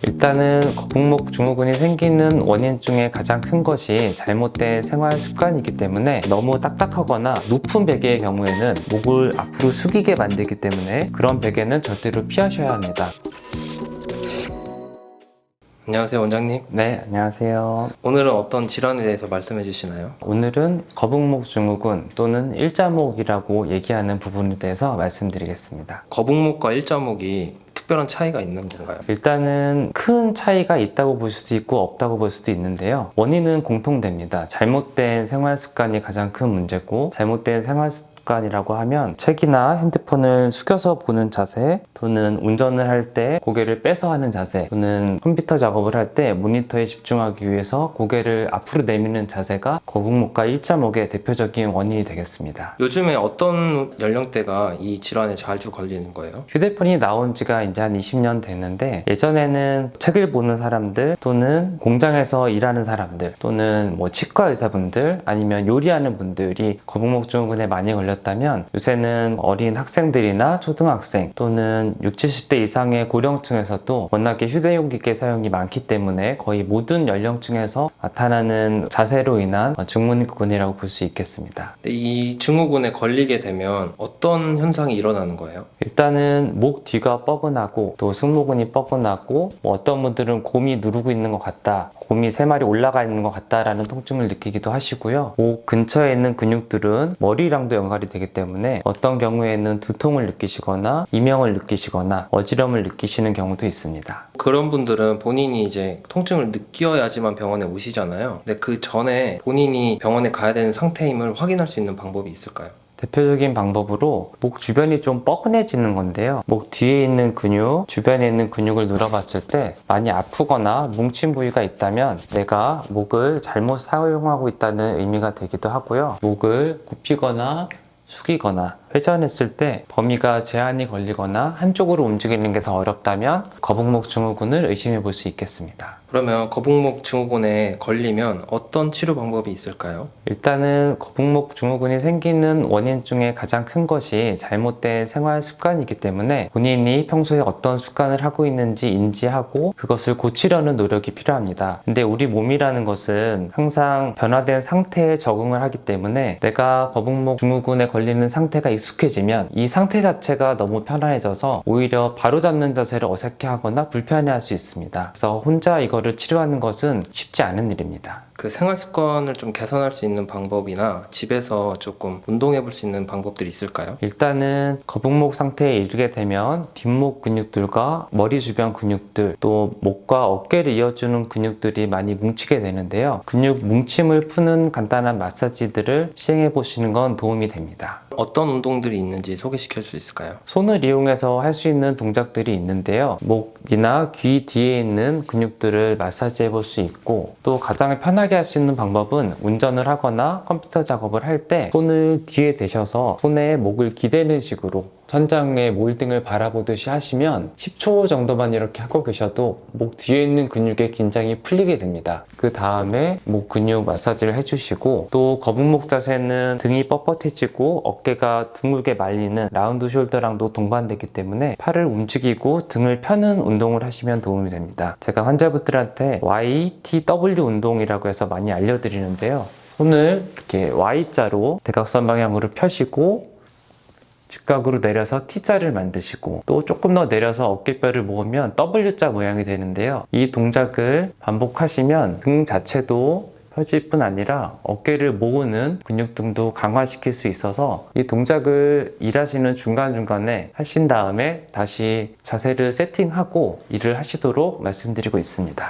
일단은 거북목 증후군이 생기는 원인 중에 가장 큰 것이 잘못된 생활 습관이기 때문에 너무 딱딱하거나 높은 베개의 경우에는 목을 앞으로 숙이게 만들기 때문에 그런 베개는 절대로 피하셔야 합니다. 안녕하세요, 원장님. 네, 안녕하세요. 오늘은 어떤 질환에 대해서 말씀해 주시나요? 오늘은 거북목 증후군 또는 일자목이라고 얘기하는 부분에 대해서 말씀드리겠습니다. 거북목과 일자목이 특별한 차이가 있는 건가요? 일단은 큰 차이가 있다고 볼 수도 있고 없다고 볼 수도 있는데요. 원인은 공통됩니다. 잘못된 생활 습관이 가장 큰 문제고, 잘못된 생활 습관이라고 하면 책이나 핸드폰을 숙여서 보는 자세, 또는 운전을 할 때 고개를 빼서 하는 자세, 또는 컴퓨터 작업을 할 때 모니터에 집중하기 위해서 고개를 앞으로 내미는 자세가 거북목과 일자목의 대표적인 원인이 되겠습니다. 요즘에 어떤 연령대가 이 질환에 자주 걸리는 거예요? 휴대폰이 나온 지가 이제 한 20년 됐는데, 예전에는 책을 보는 사람들, 또는 공장에서 일하는 사람들, 또는 뭐 치과 의사분들, 아니면 요리하는 분들이 거북목 증후군에 많이 걸렸다면, 요새는 어린 학생들이나 초등학생, 또는 60, 70대 이상의 고령층에서도 워낙에 휴대용기계 사용이 많기 때문에 거의 모든 연령층에서 나타나는 자세로 인한 증후군이라고 볼 수 있겠습니다. 근데 이 증후군에 걸리게 되면 어떤 현상이 일어나는 거예요? 일단은 목 뒤가 뻐근하고, 또 승모근이 뻐근하고, 어떤 분들은 곰이 누르고 있는 것 같다, 곰이 3마리 올라가 있는 것 같다라는 통증을 느끼기도 하시고요. 목 근처에 있는 근육들은 머리랑도 연관이 되기 때문에 어떤 경우에는 두통을 느끼시거나 이명을 느끼시거나 어지럼을 느끼시는 경우도 있습니다. 그런 분들은 본인이 이제 통증을 느껴야지만 병원에 오시잖아요. 근데 그 전에 본인이 병원에 가야 되는 상태임을 확인할 수 있는 방법이 있을까요? 대표적인 방법으로 목 주변이 좀 뻐근해지는 건데요. 목 뒤에 있는 근육, 주변에 있는 근육을 눌러봤을 때 많이 아프거나 뭉친 부위가 있다면 내가 목을 잘못 사용하고 있다는 의미가 되기도 하고요. 목을 굽히거나 숙이거나 회전했을 때 범위가 제한이 걸리거나 한쪽으로 움직이는 게 더 어렵다면 거북목 증후군을 의심해 볼 수 있겠습니다. 그러면 거북목 증후군에 걸리면 어떤 치료 방법이 있을까요? 일단은 거북목 증후군이 생기는 원인 중에 가장 큰 것이 잘못된 생활 습관이기 때문에 본인이 평소에 어떤 습관을 하고 있는지 인지하고 그것을 고치려는 노력이 필요합니다. 근데 우리 몸이라는 것은 항상 변화된 상태에 적응을 하기 때문에 내가 거북목 증후군에 걸리는 상태가 익숙해지면 이 상태 자체가 너무 편안해져서 오히려 바로잡는 자세를 어색해하거나 불편해할 수 있습니다. 그래서 혼자 이거를 치료하는 것은 쉽지 않은 일입니다. 그 생활 습관을 좀 개선할 수 있는 방법이나 집에서 조금 운동해 볼 수 있는 방법들이 있을까요? 일단은 거북목 상태에 이르게 되면 뒷목 근육들과 머리 주변 근육들, 또 목과 어깨를 이어주는 근육들이 많이 뭉치게 되는데요. 근육 뭉침을 푸는 간단한 마사지들을 시행해 보시는 건 도움이 됩니다. 어떤 운동들이 있는지 소개시켜 줄 수 있을까요? 손을 이용해서 할 수 있는 동작들이 있는데요. 목이나 귀 뒤에 있는 근육들을 마사지해 볼 수 있고, 또 가장 편하게 할 수 있는 방법은 운전을 하거나 컴퓨터 작업을 할 때 손을 뒤에 대셔서 손에 목을 기대는 식으로 천장에 몰딩을 바라보듯이 하시면 10초 정도만 이렇게 하고 계셔도 목 뒤에 있는 근육의 긴장이 풀리게 됩니다. 그 다음에 목 근육 마사지를 해주시고, 또 거북목 자세는 등이 뻣뻣해지고 어깨가 둥글게 말리는 라운드 숄더랑도 동반되기 때문에 팔을 움직이고 등을 펴는 운동을 하시면 도움이 됩니다. 제가 환자분들한테 YTW 운동이라고 해서 많이 알려드리는데요. 손을 이렇게 Y자로 대각선 방향으로 펴시고 직각으로 내려서 T자를 만드시고, 또 조금 더 내려서 어깨뼈를 모으면 W자 모양이 되는데요. 이 동작을 반복하시면 등 자체도 펴질 뿐 아니라 어깨를 모으는 근육 등도 강화시킬 수 있어서 이 동작을 일하시는 중간중간에 하신 다음에 다시 자세를 세팅하고 일을 하시도록 말씀드리고 있습니다.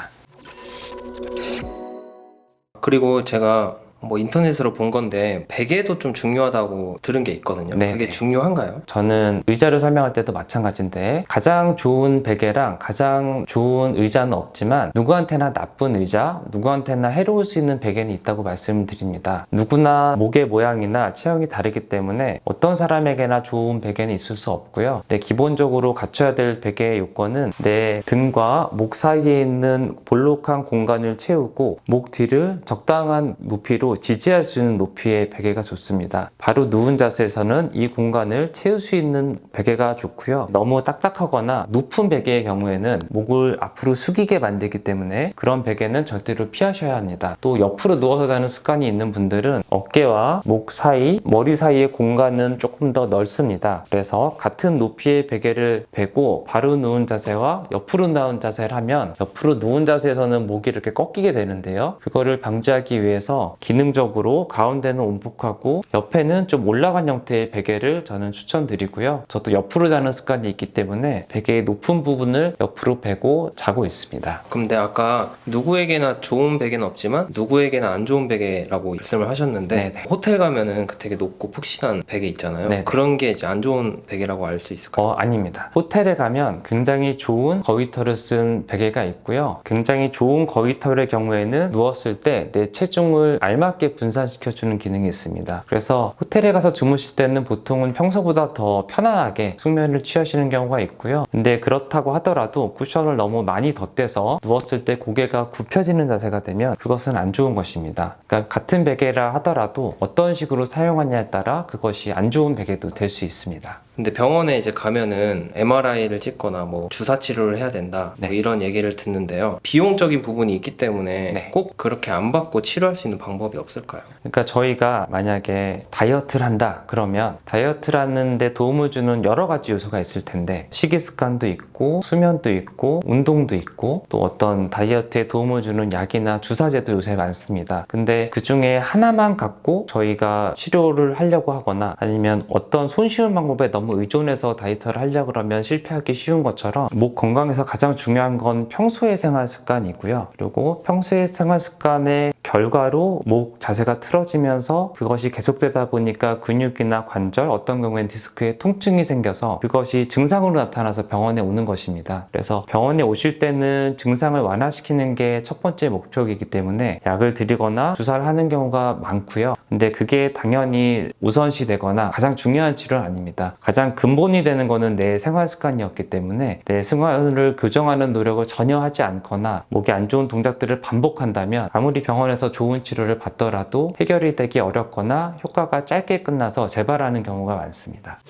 그리고 제가 뭐 인터넷으로 본 건데 베개도 좀 중요하다고 들은 게 있거든요. 네네. 그게 중요한가요? 저는 의자를 설명할 때도 마찬가지인데, 가장 좋은 베개랑 가장 좋은 의자는 없지만 누구한테나 나쁜 의자, 누구한테나 해로울 수 있는 베개는 있다고 말씀드립니다. 누구나 목의 모양이나 체형이 다르기 때문에 어떤 사람에게나 좋은 베개는 있을 수 없고요. 근데 기본적으로 갖춰야 될 베개의 요건은 내 등과 목 사이에 있는 볼록한 공간을 채우고 목 뒤를 적당한 높이로 베개로 지지할 수 있는 높이의 베개가 좋습니다. 바로 누운 자세에서는 이 공간을 채울 수 있는 베개가 좋고요. 너무 딱딱하거나 높은 베개의 경우에는 목을 앞으로 숙이게 만들기 때문에 그런 베개는 절대로 피하셔야 합니다. 또 옆으로 누워서 자는 습관이 있는 분들은 어깨와 목 사이, 머리 사이의 공간은 조금 더 넓습니다. 그래서 같은 높이의 베개를 베고 바로 누운 자세와 옆으로 누운 자세를 하면 옆으로 누운 자세에서는 목이 이렇게 꺾이게 되는데요. 그거를 방지하기 위해서 기능적으로 가운데는 온폭하고 옆에는 좀 올라간 형태의 베개를 저는 추천드리고요. 저도 옆으로 자는 습관이 있기 때문에 베개의 높은 부분을 옆으로 베고 자고 있습니다. 근데 아까 누구에게나 좋은 베개는 없지만 누구에게나 안 좋은 베개라고 말씀을 하셨는데 네네. 호텔 가면은 그 되게 높고 푹신한 베개 있잖아요. 네네. 그런 게 이제 안 좋은 베개라고 알 수 있을까요? 아닙니다. 호텔에 가면 굉장히 좋은 거위털을 쓴 베개가 있고요. 굉장히 좋은 거위털의 경우에는 누웠을 때 내 체중을 알맞게 분산시켜주는 기능이 있습니다. 그래서 호텔에 가서 주무실 때는 보통은 평소보다 더 편안하게 숙면을 취하시는 경우가 있고요. 근데 그렇다고 하더라도 쿠션을 너무 많이 덧대서 누웠을 때 고개가 굽혀지는 자세가 되면 그것은 안 좋은 것입니다. 그러니까 같은 베개라 하더라도 어떤 식으로 사용하냐에 따라 그것이 안 좋은 베개도 될 수 있습니다. 근데 병원에 이제 가면은 MRI를 찍거나 뭐 주사 치료를 해야 된다 네. 뭐 이런 얘기를 듣는데요. 비용적인 부분이 있기 때문에 네. 꼭 그렇게 안 받고 치료할 수 있는 방법이 없을까요? 그러니까 저희가 만약에 다이어트를 한다 그러면 다이어트를 하는데 도움을 주는 여러 가지 요소가 있을 텐데 식이 습관도 있고 수면도 있고 운동도 있고 또 어떤 다이어트에 도움을 주는 약이나 주사제도 요새 많습니다. 근데 그 중에 하나만 갖고 저희가 치료를 하려고 하거나 아니면 어떤 손쉬운 방법에 너무 의존해서 다이어트를 하려고 그러면 실패하기 쉬운 것처럼 목 건강에서 가장 중요한 건 평소의 생활 습관이고요. 그리고 평소의 생활 습관의 결과로 목 자세가 틀어지면서 그것이 계속되다 보니까 근육이나 관절, 어떤 경우에는 디스크에 통증이 생겨서 그것이 증상으로 나타나서 병원에 오는 것입니다. 그래서 병원에 오실 때는 증상을 완화시키는 게 첫 번째 목적이기 때문에 약을 드리거나 주사를 하는 경우가 많고요. 근데 그게 당연히 우선시 되거나 가장 중요한 치료는 아닙니다. 가장 근본이 되는 거는 내 생활 습관이었기 때문에 내 생활을 교정하는 노력을 전혀 하지 않거나 목에 안 좋은 동작들을 반복한다면 아무리 병원에서 좋은 치료를 받더라도 해결이 되기 어렵거나 효과가 짧게 끝나서 재발하는 경우가 많습니다.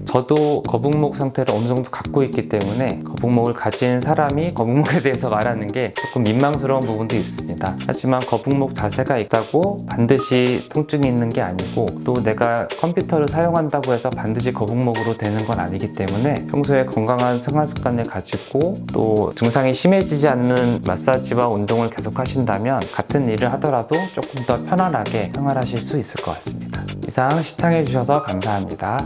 저도 거북목 상태를 어느 정도 갖고 있기 때문에 거북목을 가진 사람이 거북목에 대해서 말하는 게 조금 민망스러운 부분도 있습니다. 하지만 거북목 자세가 있다고 반드시 통증이 있는 게 아니고 또 내가 컴퓨터를 사용한다고 해서 반드시 거북목으로 되는 건 아니기 때문에 평소에 건강한 생활 습관을 가지고 또 증상이 심해지지 않는 마사지와 운동을 계속 하신다면 같은 일을 하더라도 조금 더 편안하게 생활하실 수 있을 것 같습니다. 이상 시청해 주셔서 감사합니다.